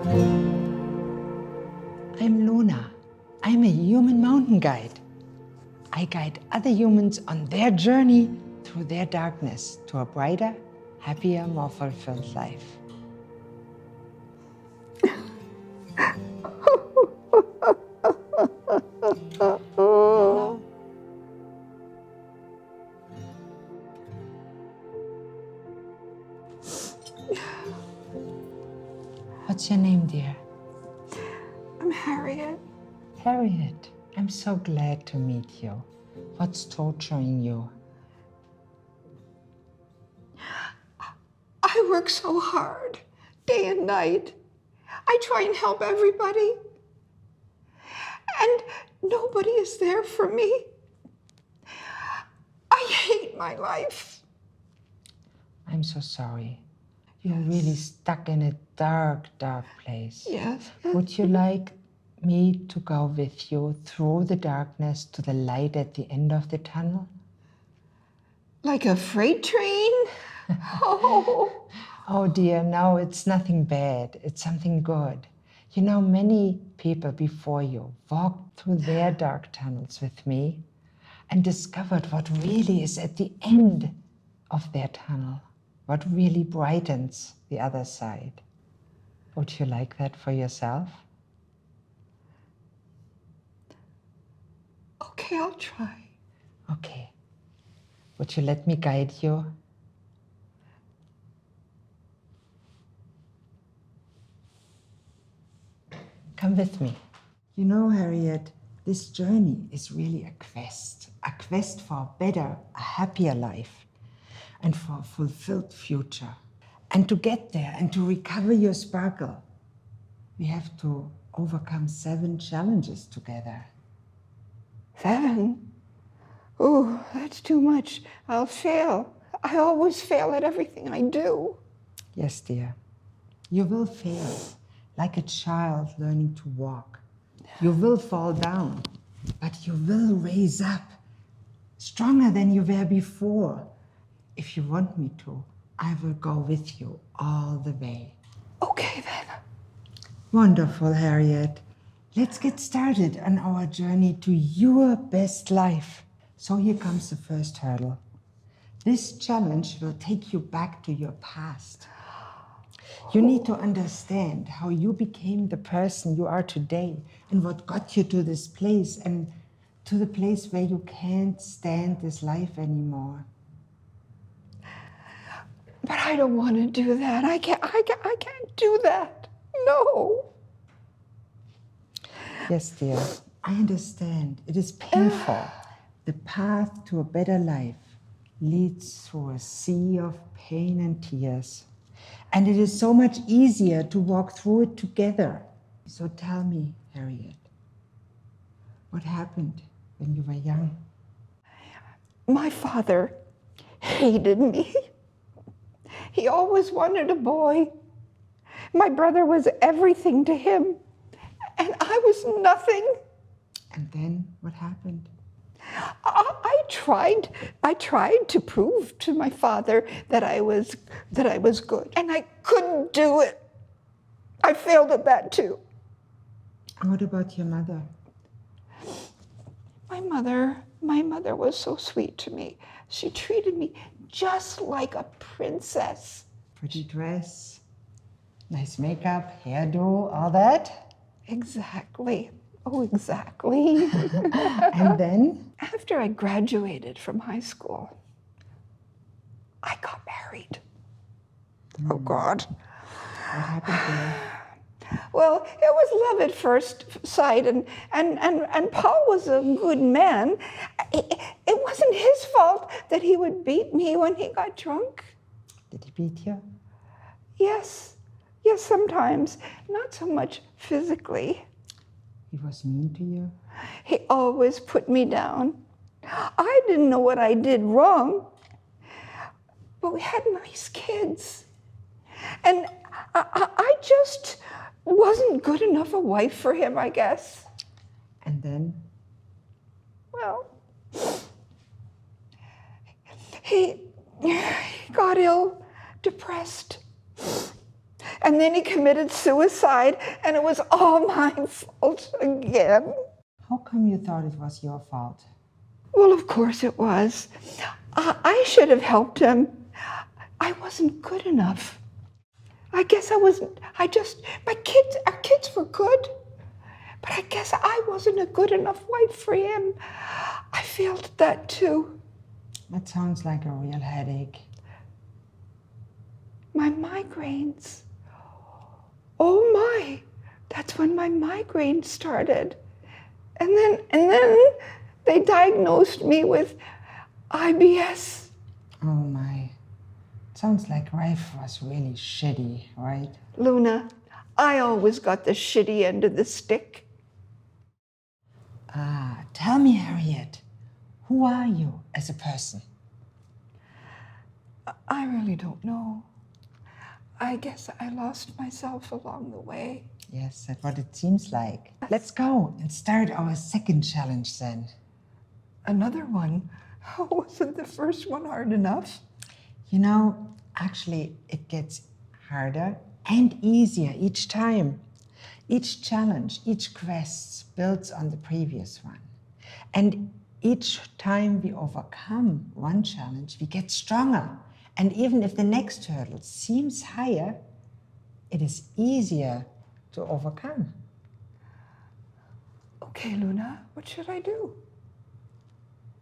I'm Luna. I'm a human mountain guide. I guide other humans on their journey through their darkness to a brighter, happier, more fulfilled life. What's your name, dear? I'm Harriet. Harriet. I'm so glad to meet you. What's torturing you? I work so hard, day and night. I try and help everybody. And nobody is there for me. I hate my life. I'm so sorry. You're really stuck in a dark, dark place. Yes. Would you like me to go with you through the darkness to the light at the end of the tunnel? Like a freight train? Oh. Oh dear, no, it's nothing bad. It's something good. You know, many people before you walked through their dark tunnels with me and discovered what really is at the end of their tunnel, what really brightens the other side. Would you like that for yourself? Okay, I'll try. Okay. Would you let me guide you? Come with me. You know, Harriet, this journey is really a quest for a better, a happier life, and for a fulfilled future. And to get there and to recover your sparkle, we have to overcome 7 challenges together. 7? Oh, that's too much. I'll fail. I always fail at everything I do. Yes, dear. You will fail, like a child learning to walk. You will fall down, but you will raise up, stronger than you were before. If you want me to, I will go with you all the way. Okay, then. Wonderful, Harriet. Let's get started on our journey to your best life. So here comes the first hurdle. This challenge will take you back to your past. You need to understand how you became the person you are today and what got you to this place and to the place where you can't stand this life anymore. But I don't want to do that. I can't do that. No. Yes, dear, I understand. It is painful. The path to a better life leads through a sea of pain and tears. And it is so much easier to walk through it together. So tell me, Harriet, what happened when you were young? My father hated me. He always wanted a boy. My brother was everything to him, and I was nothing. And then what happened? I tried to prove to my father that I was good, and I couldn't do it. I failed at that too. And what about your mother? My mother was so sweet to me. She treated me just like a princess. Pretty dress, nice makeup, hairdo, all that? Exactly. Oh, exactly. And then? After I graduated from high school, I got married. Oh, God. What happened there? Well, it was love at first sight, and Paul was a good man. It wasn't his fault that he would beat me when he got drunk. Did he beat you? Yes, sometimes. Not so much physically. He was mean to you? He always put me down. I didn't know what I did wrong, but we had nice kids. And I just wasn't good enough a wife for him, I guess. And then? Well, he got ill, depressed. And then he committed suicide, and it was all my fault again. How come you thought it was your fault? Well, of course it was. I should have helped him. I wasn't good enough. I guess I wasn't. Our kids were good. But I guess I wasn't a good enough wife for him. I felt that too. That sounds like a real headache. My migraines. Oh my, that's when my migraines started. And then they diagnosed me with IBS. Oh my. Sounds like life was really shitty, right? Luna, I always got the shitty end of the stick. Tell me, Harriet, who are you as a person? I really don't know. I guess I lost myself along the way. Yes, that's what it seems like. Let's go and start our second challenge then. Another one? Wasn't the first one hard enough? You know, actually, it gets harder and easier each time. Each challenge, each quest builds on the previous one. And each time we overcome one challenge, we get stronger. And even if the next hurdle seems higher, it is easier to overcome. Okay, Luna, what should I do?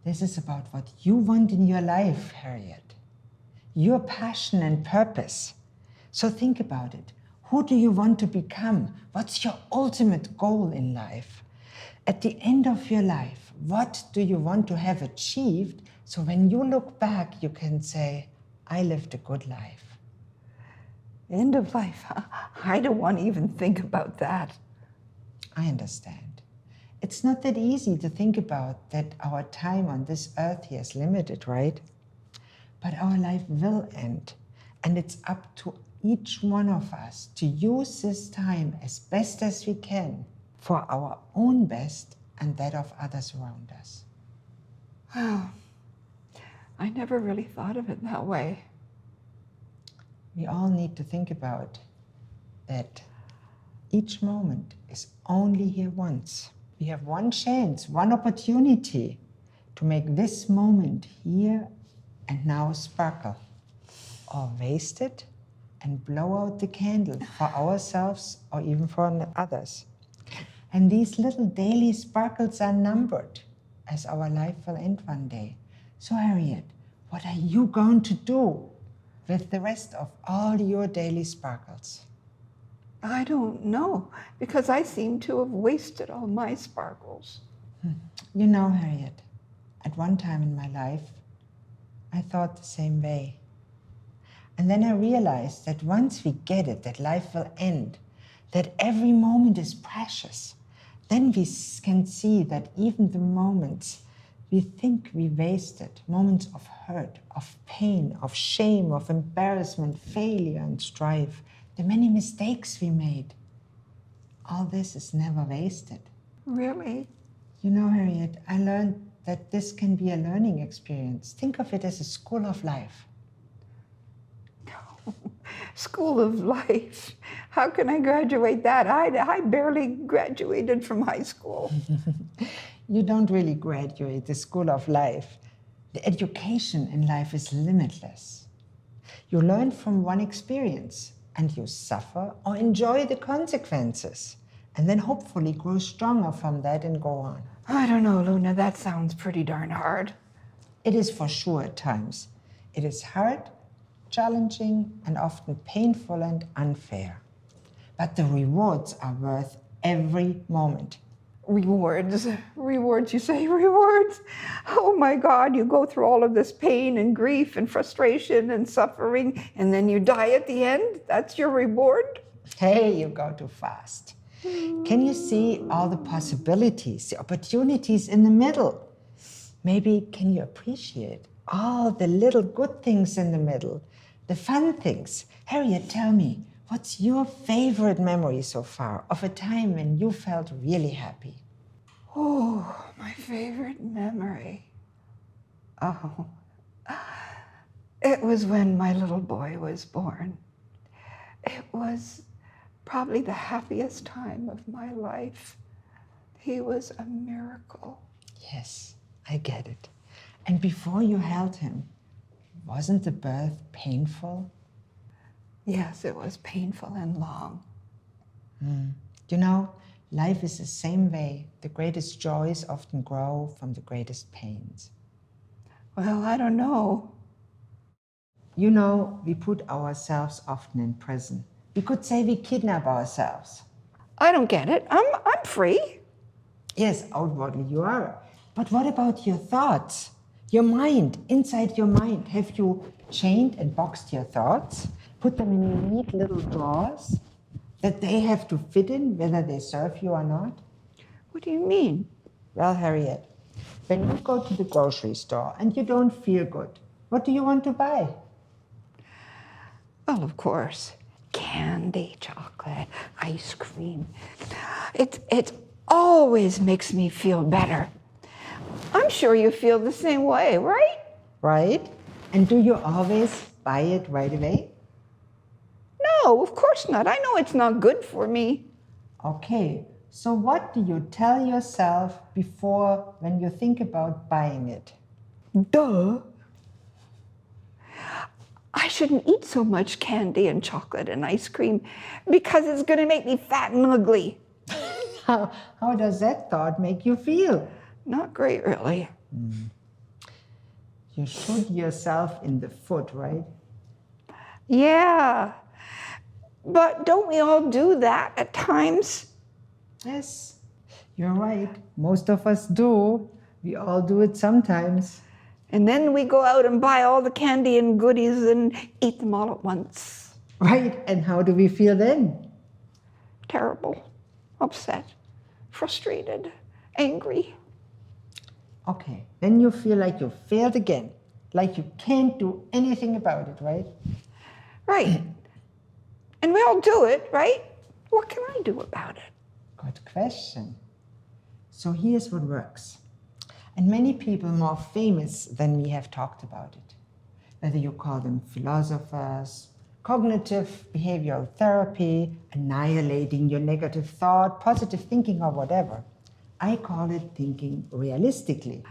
This is about what you want in your life, Harriet. Your passion and purpose. So think about it. Who do you want to become? What's your ultimate goal in life? At the end of your life, what do you want to have achieved? So when you look back, you can say, I lived a good life. End of life? I don't want to even think about that. I understand. It's not that easy to think about that our time on this earth here is limited, right? But our life will end, and it's up to each one of us to use this time as best as we can for our own best and that of others around us. Wow. I never really thought of it that way. We all need to think about that each moment is only here once. We have one chance, one opportunity to make this moment here and now sparkle, or waste it and blow out the candle for ourselves or even for others. And these little daily sparkles are numbered, as our life will end one day. So Harriet, what are you going to do with the rest of all your daily sparkles? I don't know, because I seem to have wasted all my sparkles. You know, Harriet, at one time in my life, I thought the same way. And then I realized that once we get it, that life will end, that every moment is precious, then we can see that even the moments we think we wasted, moments of hurt, of pain, of shame, of embarrassment, failure and strife, the many mistakes we made, all this is never wasted. Really? You know, Harriet, I learned that this can be a learning experience. Think of it as a school of life. School of life. How can I graduate that? I barely graduated from high school. You don't really graduate the school of life. The education in life is limitless. You learn from one experience and you suffer or enjoy the consequences and then hopefully grow stronger from that and go on. I don't know, Luna, that sounds pretty darn hard. It is for sure at times. It is hard, challenging, and often painful and unfair. But the rewards are worth every moment. Rewards, you say, rewards? Oh my God, you go through all of this pain and grief and frustration and suffering, and then you die at the end? That's your reward? Hey, you go too fast. Can you see all the possibilities, the opportunities in the middle? Maybe can you appreciate all the little good things in the middle, the fun things? Harriet, tell me, what's your favorite memory so far of a time when you felt really happy? Oh, my favorite memory. Oh, it was when my little boy was born. It was probably the happiest time of my life. He was a miracle. Yes, I get it. And before you held him, wasn't the birth painful? Yes, it was painful and long. You know, life is the same way. The greatest joys often grow from the greatest pains. Well, I don't know. You know, we put ourselves often in prison. We could say we kidnap ourselves. I don't get it. I'm free. Yes, outwardly you are. But what about your thoughts? Your mind, inside your mind. Have you chained and boxed your thoughts? Put them in neat little drawers that they have to fit in, whether they serve you or not? What do you mean? Well, Harriet, when you go to the grocery store and you don't feel good, what do you want to buy? Well, of course, candy, chocolate, ice cream. It always makes me feel better. I'm sure you feel the same way, right? Right? And do you always buy it right away? No, of course not. I know it's not good for me. Okay, so what do you tell yourself before when you think about buying it? Duh. I shouldn't eat so much candy and chocolate and ice cream because it's going to make me fat and ugly. How does that thought make you feel? Not great, really. You shoot yourself in the foot, right? Yeah. But don't we all do that at times? Yes, you're right. Most of us do. We all do it sometimes. And then we go out and buy all the candy and goodies and eat them all at once. Right, and how do we feel then? Terrible, upset, frustrated, angry. Okay, then you feel like you failed again, like you can't do anything about it, right? Right. And we all do it, right? What can I do about it? Good question. So here's what works. And many people more famous than me have talked about it. Whether you call them philosophers, cognitive behavioral therapy, annihilating your negative thought, positive thinking, or whatever. I call it thinking realistically.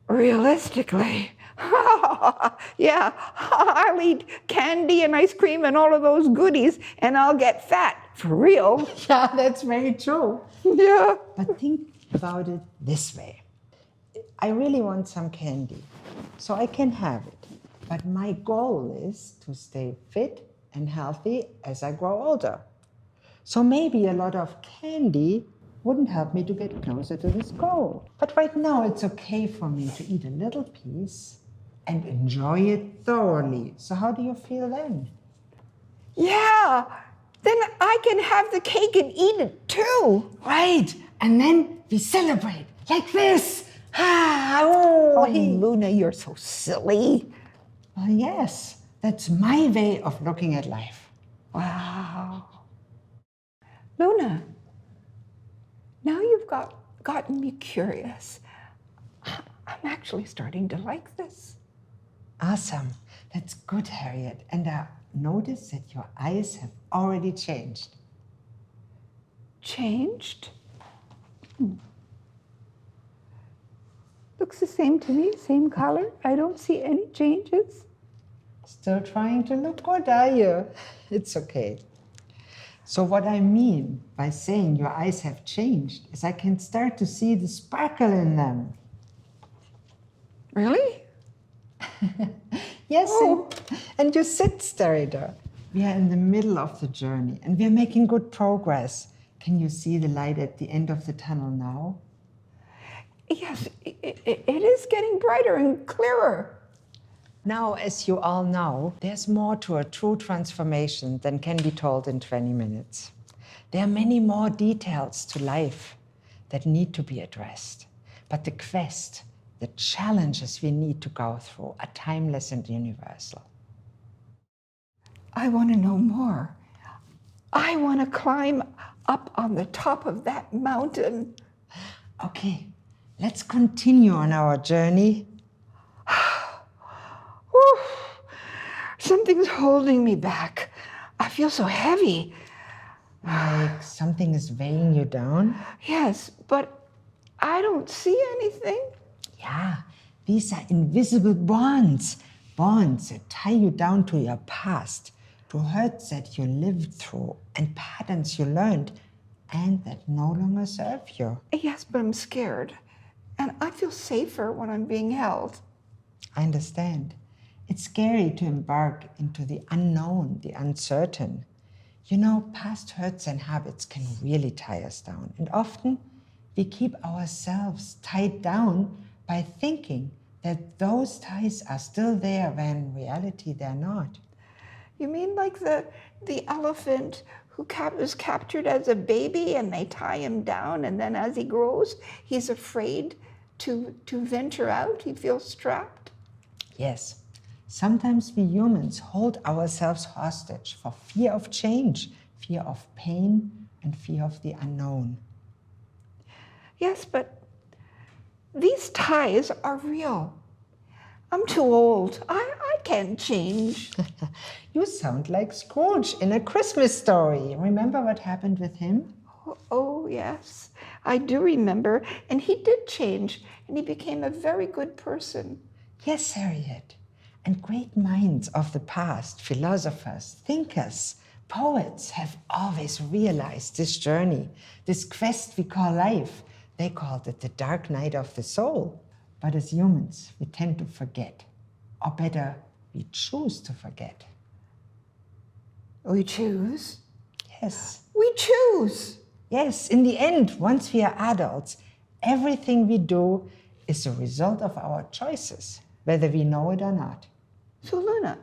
Realistically. Yeah, I'll eat candy and ice cream and all of those goodies and I'll get fat. For real. Yeah, that's very true. Yeah. But think about it this way. I really want some candy, so I can have it. But my goal is to stay fit and healthy as I grow older. So maybe a lot of candy wouldn't help me to get closer to this goal. But right now it's okay for me to eat a little piece and enjoy it thoroughly. So how do you feel then? Yeah. Then I can have the cake and eat it too. Right, and then we celebrate like this. Oh, Luna, you're so silly. Well, yes, that's my way of looking at life. Wow. Luna, now you've gotten me curious. I'm actually starting to like this. Awesome. That's good, Harriet. And notice that your eyes have already changed. Changed? Looks the same to me, same color. I don't see any changes. Still trying to look good, are you? It's okay. So what I mean by saying your eyes have changed is I can start to see the sparkle in them. Really? Yes, Oh. and you sit there. We are in the middle of the journey and we are making good progress. Can you see the light at the end of the tunnel now? Yes, it is getting brighter and clearer. Now, as you all know, there's more to a true transformation than can be told in 20 minutes. There are many more details to life that need to be addressed. But the quest, the challenges we need to go through are timeless and universal. I want to know more. I want to climb up on the top of that mountain. Okay, let's continue on our journey. Whew. Something's holding me back. I feel so heavy. Like something is weighing you down? Yes, but I don't see anything. Yeah, these are invisible bonds. Bonds that tie you down to your past, to hurts that you lived through and patterns you learned and that no longer serve you. Yes, but I'm scared. And I feel safer when I'm being held. I understand. It's scary to embark into the unknown, the uncertain. You know, past hurts and habits can really tie us down. And often we keep ourselves tied down by thinking that those ties are still there when in reality they're not. You mean like the elephant who was captured as a baby and they tie him down, and then as he grows, he's afraid to venture out? He feels trapped? Yes, sometimes we humans hold ourselves hostage for fear of change, fear of pain, and fear of the unknown. Yes, but these ties are real. I'm too old. I can't change. You sound like Scrooge in A Christmas Story. Remember what happened with him? Oh, yes, I do remember. And he did change, and he became a very good person. Yes, Harriet. And great minds of the past, philosophers, thinkers, poets have always realized this journey, this quest we call life. They called it the dark night of the soul. But as humans, we tend to forget. Or better, we choose to forget. We choose? Yes. We choose. Yes, in the end, once we are adults, everything we do is a result of our choices, whether we know it or not. So, Luna,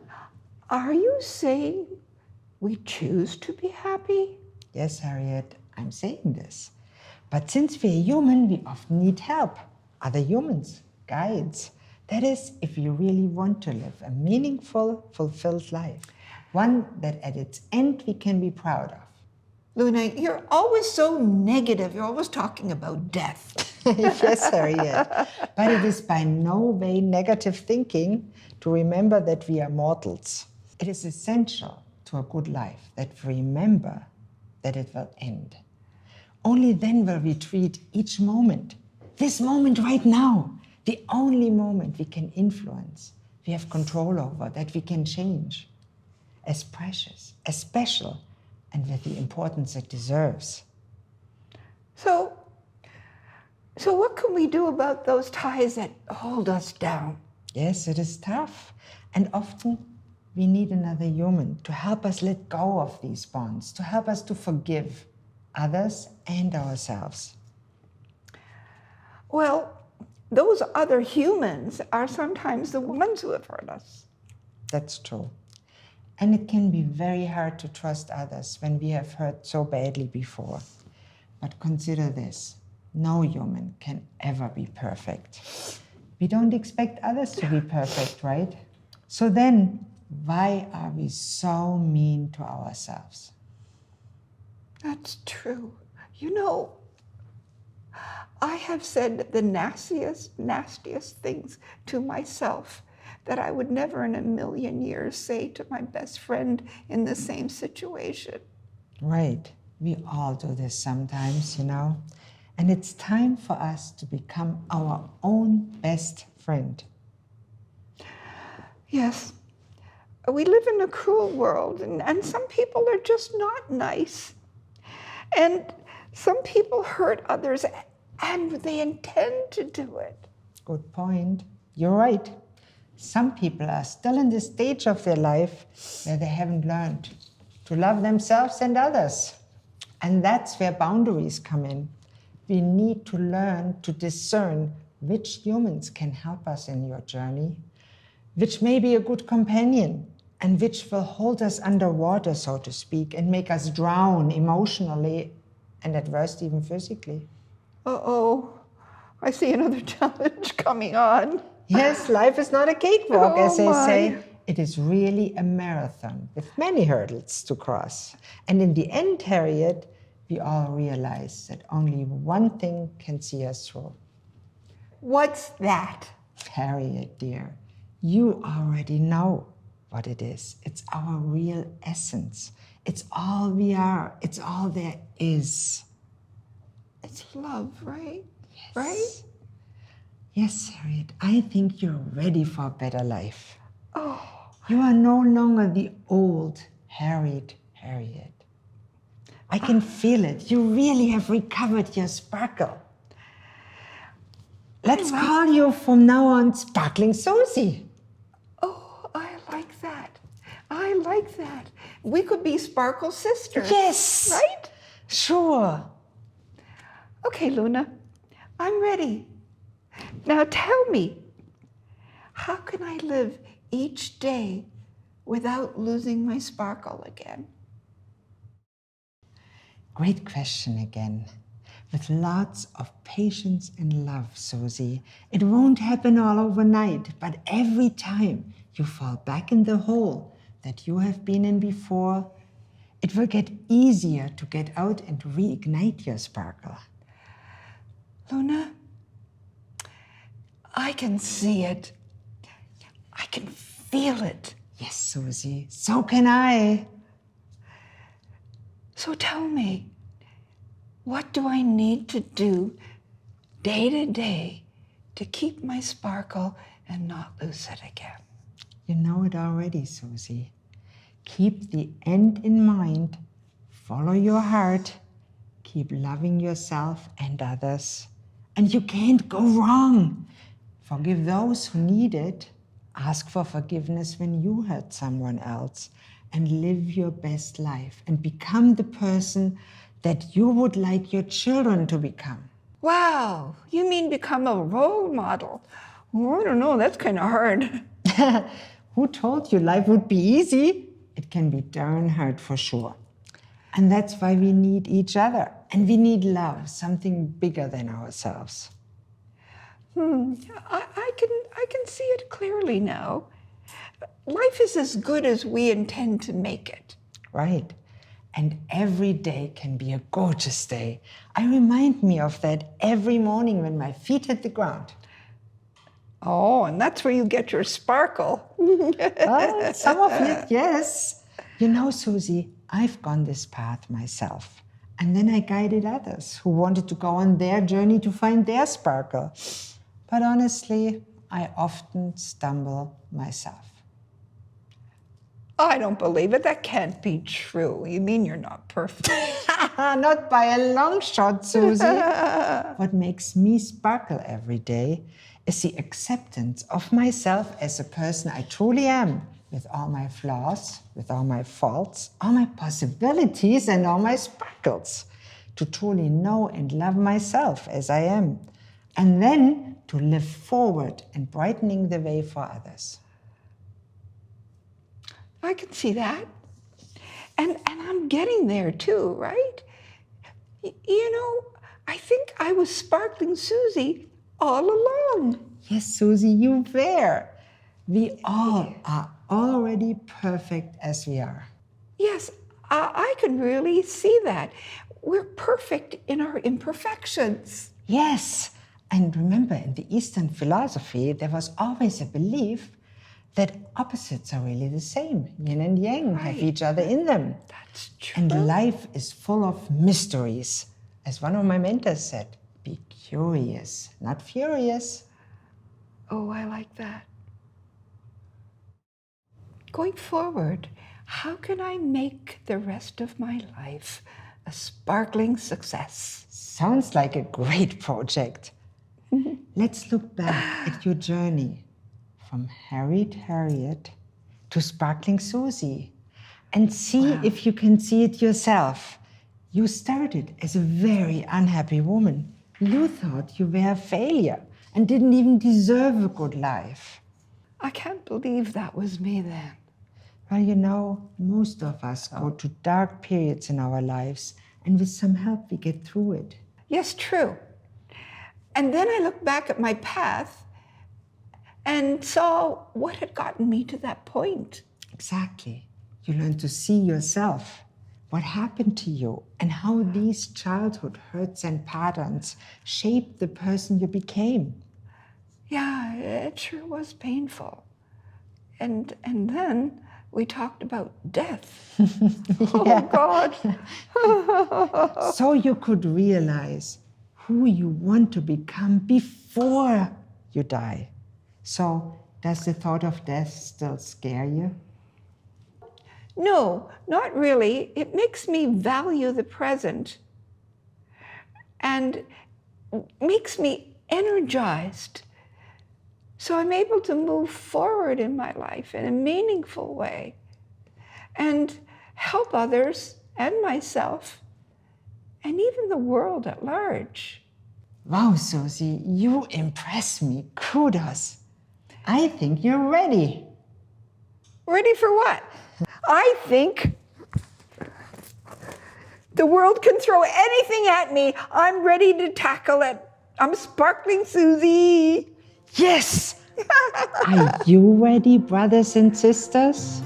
are you saying we choose to be happy? Yes, Harriet, I'm saying this. But since we're human, we often need help. Other humans, guides. That is, if we really want to live a meaningful, fulfilled life. One that at its end we can be proud of. Luna, you're always so negative. You're always talking about death. Yes, Harriet. But it is by no way negative thinking to remember that we are mortals. It is essential to a good life that we remember that it will end. Only then will we treat each moment, this moment right now, the only moment we can influence, we have control over, that we can change, as precious, as special, and with the importance it deserves. So what can we do about those ties that hold us down? Yes, it is tough. And often we need another human to help us let go of these bonds, to help us to forgive others and ourselves. Well, those other humans are sometimes the ones who have hurt us. That's true. And it can be very hard to trust others when we have hurt so badly before. But consider this, no human can ever be perfect. We don't expect others to be perfect, right? So then, why are we so mean to ourselves? That's true. You know, I have said the nastiest things to myself that I would never in a million years say to my best friend in the same situation. Right. We all do this sometimes, you know. And it's time for us to become our own best friend. Yes. We live in a cruel world, and some people are just not nice. And some people hurt others, and they intend to do it. Good point. You're right. Some people are still in this stage of their life where they haven't learned to love themselves and others. And that's where boundaries come in. We need to learn to discern which humans can help us in your journey, which may be a good companion, and which will hold us underwater, so to speak, and make us drown emotionally and at worst even physically. Uh-oh, I see another challenge coming on. Yes, life is not a cakewalk, as they my. say. It is really a marathon with many hurdles to cross. And in the end, Harriet, we all realize that only one thing can see us through. What's that? Harriet, dear, you already know. what it is. It's our real essence. It's all we are. It's all there is. It's love, right? Yes. Right? Yes, Harriet, I think you're ready for a better life. Oh, You are no longer the old Harriet. I can feel it. You really have recovered your sparkle. Let's call you from now on Sparkling Susie. oh, I like that. I like that. We could be Sparkle sisters. Yes. Right? Sure. Okay, Luna, I'm ready. Now tell me, how can I live each day without losing my sparkle again? Great question again. With lots of patience and love, Susie. It won't happen all overnight, but every time you fall back in the hole that you have been in before, it will get easier to get out and reignite your sparkle. Luna, I can see it. I can feel it. Yes, Susie, so can I. So tell me, what do I need to do day to day to keep my sparkle and not lose it again? You know it already, Susie. Keep the end in mind. Follow your heart. Keep loving yourself and others. And you can't go wrong. Forgive those who need it. Ask for forgiveness when you hurt someone else. And live your best life. And become the person that you would like your children to become. Wow, you mean become a role model? Oh, I don't know, that's kind of hard. Who told you life would be easy? It can be darn hard for sure. And that's why we need each other. And we need love, something bigger than ourselves. I can see it clearly now. Life is as good as we intend to make it. Right. And every day can be a gorgeous day. I remind me of that every morning when my feet hit the ground. Oh, and that's where you get your sparkle. Well, some of it, yes. You know, Susie, I've gone this path myself. And then I guided others who wanted to go on their journey to find their sparkle. But honestly, I often stumble myself. I don't believe it. That can't be true. You mean you're not perfect? Not by a long shot, Susie. What makes me sparkle every day is the acceptance of myself as a person I truly am, with all my flaws, with all my faults, all my possibilities and all my sparkles. To truly know and love myself as I am. And then to live forward and brightening the way for others. I can see that. And I'm getting there too, right? You know, I think I was Sparkling Susie all along. Yes, Susie, you were. We all are already perfect as we are. Yes, I can really see that. We're perfect in our imperfections. Yes, and remember, in the Eastern philosophy, there was always a belief that opposites are really the same. Yin and yang have each other in them. That's true. And life is full of mysteries. As one of my mentors said, be curious, not furious. Oh, I like that. Going forward, how can I make the rest of my life a sparkling success? Sounds like a great project. Let's look back at your journey from Harriet to Sparkling Susie and see if you can see it yourself. You started as a very unhappy woman. You thought you were a failure and didn't even deserve a good life. I can't believe that was me then. Well, you know, most of us go through dark periods in our lives, and with some help we get through it. Yes, true. And then I looked back at my path and saw what had gotten me to that point. Exactly. You learn to see yourself, what happened to you, and how these childhood hurts and patterns shaped the person you became. Yeah, it sure was painful. and then we talked about death. Oh, God. So you could realize who you want to become before you die. So does the thought of death still scare you? No, not really. It makes me value the present and makes me energized. So I'm able to move forward in my life in a meaningful way and help others and myself and even the world at large. Wow, Susie, you impress me. Kudos. I think you're ready. Ready for what? I think the world can throw anything at me. I'm ready to tackle it. I'm sparkling Susie. Yes! Are you ready, brothers and sisters?